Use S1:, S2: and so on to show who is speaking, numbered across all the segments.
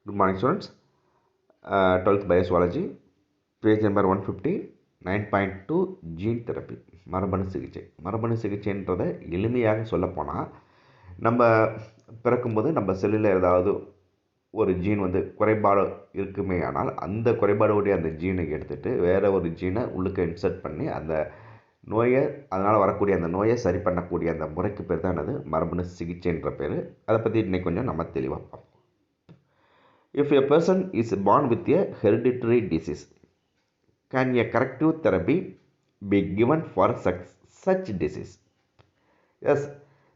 S1: Good morning, students. 12th Biology, page number 150, 9.2 gene therapy. மரபணு சிகிச்சைன்றதை எளிமையாக சொல்லப்போனால், நம்ம பிறக்கும்போது நம்ம செல்லில் ஏதாவது ஒரு ஜீன் குறைபாடு இருக்குமே ஆனால் அந்த குறைபாடுடைய அந்த ஜீனை எடுத்துகிட்டு வேறு ஒரு ஜீனை உள்ளுக்கு இன்சர்ட் பண்ணி அந்த நோயை, அதனால் வரக்கூடிய அந்த நோயை சரி பண்ணக்கூடிய அந்த முறைக்கு பேர் தான் என்னது மரபணு சிகிச்சைன்ற பேர். அதை பற்றி இன்னைக்கு கொஞ்சம் நம்ம தெளிவாக பார்ப்போம். If a person is born with a hereditary disease, can a corrective therapy be given for such disease? Yes,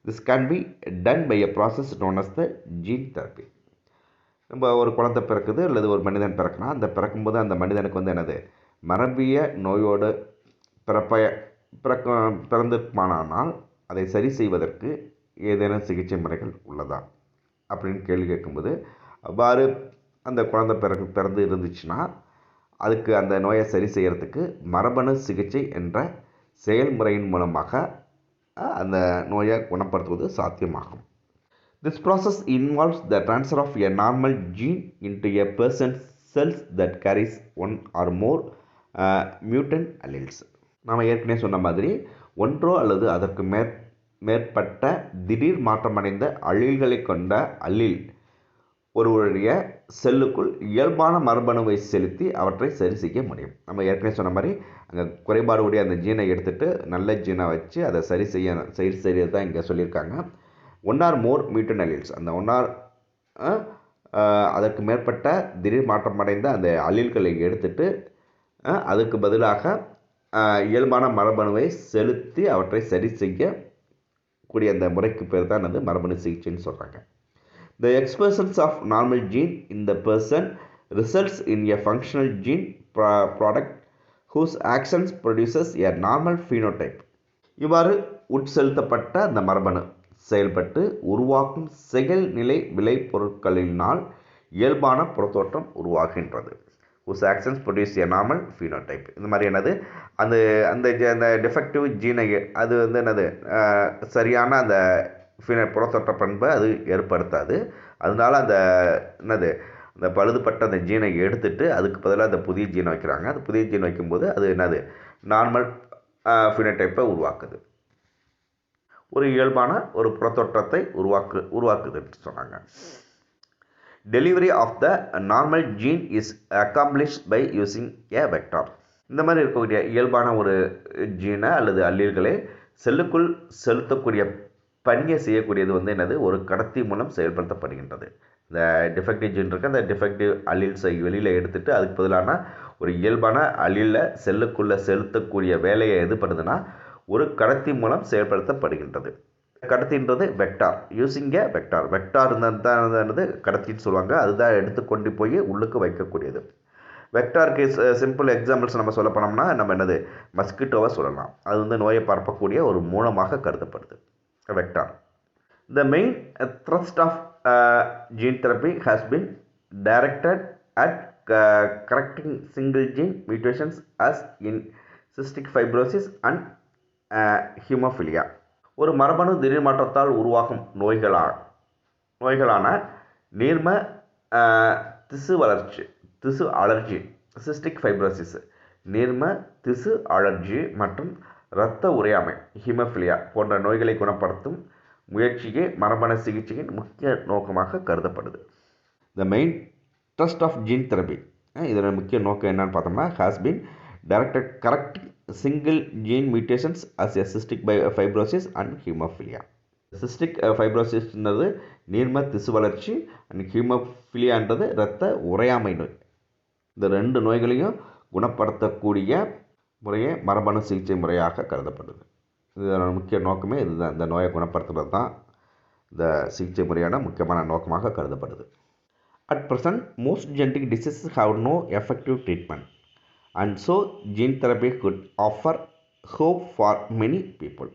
S1: this can be done by a process known as the gene therapy. நம்ம ஒரு குழந்தை பிறக்குது அல்லது ஒரு மனிதன் பிறக்கணும். அந்த பிறக்கும்போது அந்த மனிதனுக்கு என்னது மரபிய நோயோடு பிறந்திருக்குமானால் அதை சரி செய்வதற்கு ஏதேனும் சிகிச்சை முறைகள் உள்ளதா அப்படின்னு கேள்வி கேட்கும்போது, அவ்வாறு அந்த குழந்தை பிறந்து இருந்துச்சுன்னா அதுக்கு அந்த நோயை சரி செய்கிறதுக்கு மரபணு சிகிச்சை என்ற செயல்முறையின் மூலமாக அந்த நோயை குணப்படுத்துவது சாத்தியமாகும். This process involves the transfer of a normal gene into a person's cells that carries one or more mutant alleles. நாம் ஏற்கனவே சொன்ன மாதிரி ஒன்றோ அல்லது அதற்கு மேற்பட்ட திடீர் மாற்றமடைந்த அலீல்களை கொண்ட அல்லீல் ஒருவருடைய செல்லுக்குள் இயல்பான மரபணுவை செலுத்தி அவற்றை சரி செய்ய முடியும். நம்ம ஏற்கனவே சொன்ன மாதிரி அங்கே குறைபாடுடைய அந்த ஜீனை எடுத்துகிட்டு நல்ல ஜீனை வச்சு அதை சரி செய்யறது தான் இங்கே சொல்லியிருக்காங்க. ஒன் ஆர் மோர் மியூட்டன்ட் அல்லீல்ஸ், அந்த அதற்கு மேற்பட்ட திடீர் மாற்றமடைந்த அந்த அல்லீல்களை எடுத்துட்டு அதுக்கு பதிலாக இயல்பான மரபணுவை செலுத்தி அவற்றை சரி செய்யக்கூடிய அந்த முறைக்கு பேர் தான் அது மரபணு சிகிச்சைன்னு சொல்கிறாங்க. The expressions of normal gene in the person results in a functional gene product whose actions produces a normal phenotype. இவ்வாறு உட்செலுத்தப்பட்ட அந்த மரபணு செயல்பட்டு உருவாக்கும் செயல்நிலை விளைபொருட்களினால் இயல்பான புறத்தோற்றம் உருவாகின்றது. whose actions produce a normal phenotype. இந்த மாதிரி என்னது அந்த அந்த டிஃபெக்டிவ் ஜீனை அது என்னது சரியான அந்த புறத்தோற்ற பண்பை அது ஏற்படுத்தாது. அதனால அந்த அந்த பழுதுபட்ட அந்த ஜீனை எடுத்துட்டு அதுக்கு பதிலாக அந்த புதிய ஜீனை வைக்கிறாங்க. அந்த புதிய ஜீன் வைக்கும்போது அது நார்மல் ஃபினோடைப்பை உருவாக்குது, ஒரு இயல்பான ஒரு புறத்தோற்றத்தை உருவாக்குதுன்னு சொன்னாங்க. Delivery of the normal gene is accomplished by using a vector. இந்த மாதிரி இருக்கக்கூடிய இயல்பான ஒரு ஜீனை அல்லது அல்லீல்களை செல்லுக்குள் செலுத்தக்கூடிய பணியை செய்யக்கூடியது என்னது ஒரு கடத்தி மூலம் செயல்படுத்தப்படுகின்றது. இந்த டிஃபெக்டிவ் ஜீன் இருக்க அந்த டிஃபெக்டிவ் அல்லீல்ஸை வெளியில் எடுத்துட்டு அதுக்கு பதிலான ஒரு இயல்பான அல்லீலை செல்லுக்குள்ளே செலுத்தக்கூடிய வேலையை எது பண்ணுதுன்னா ஒரு கடத்தி மூலம் செயல்படுத்தப்படுகின்றது. கடத்தின்றது vector, using a vector. Vector தான் கடத்தின்னு சொல்லுவாங்க. அதுதான் எடுத்துக்கொண்டு போய் உள்ளுக்கு வைக்கக்கூடியது. வெக்டாருக்கு சிம்பிள் எக்ஸாம்பிள்ஸ் நம்ம சொல்ல போனோம்னா நம்ம என்னது மஸ்கிட்டோவை சொல்லலாம். அது நோயை பரப்பக்கூடிய ஒரு மூலமாக கருதப்படுது vector. The main thrust of gene therapy has been directed at correcting single gene mutations as in cystic fibrosis and hemophilia. ஒரு மரபணு திடீர் மாற்றத்தால் உருவாகும் நோய்களான நீர்ம திசு அலர்ஜி, சிஸ்டிக் ஃபைப்ரோசிஸ், நீர்ம திசு அலர்ஜி மற்றும் இரத்த உறையாமை, ஹீமோஃபிலியா போன்ற நோய்களை குணப்படுத்தும் முயற்சியே மரபணு சிகிச்சையின் முக்கிய நோக்கமாக கருதப்படுது. The main thrust of gene therapy, இதோட முக்கிய நோக்கம் என்னன்னு பார்த்தோம்னா has been directed correcting single gene mutations as a cystic fibrosis and haemophilia. Cystic ஃபைப்ரோசிஸ்ன்றது நீர்ம திசு வளர்ச்சி அண்ட் ஹீமோஃபிலியான்றது இரத்த உறையாமை நோய். இந்த ரெண்டு நோய்களையும் குணப்படுத்தக்கூடிய முறையே மரபணு சிகிச்சை முறையாக கருதப்படுது. இதோட முக்கிய நோக்கமே இதுதான். இந்த நோயை குணப்படுத்துறது தான் இந்த சிகிச்சை முறையான முக்கியமான நோக்கமாக கருதப்படுது. At present most genetic diseases have no effective treatment and so gene therapy could offer hope for many people.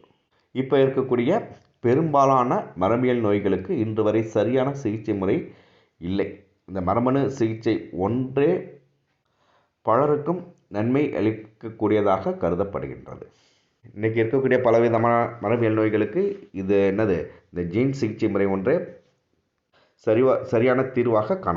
S1: இப்போ இருக்கக்கூடிய பெரும்பாலான மரபியல் நோய்களுக்கு இன்று வரை சரியான சிகிச்சை முறை இல்லை. இந்த மரபணு சிகிச்சை ஒன்றே பலருக்கும் நன்மை அளிக்கக்கூடியதாக கருதப்படுகின்றது. இன்றைக்கி இருக்கக்கூடிய பலவிதமான மரபியல் நோய்களுக்கு இது இந்த ஜீன் சிகிச்சை முறை ஒன்றே சரியான தீர்வாக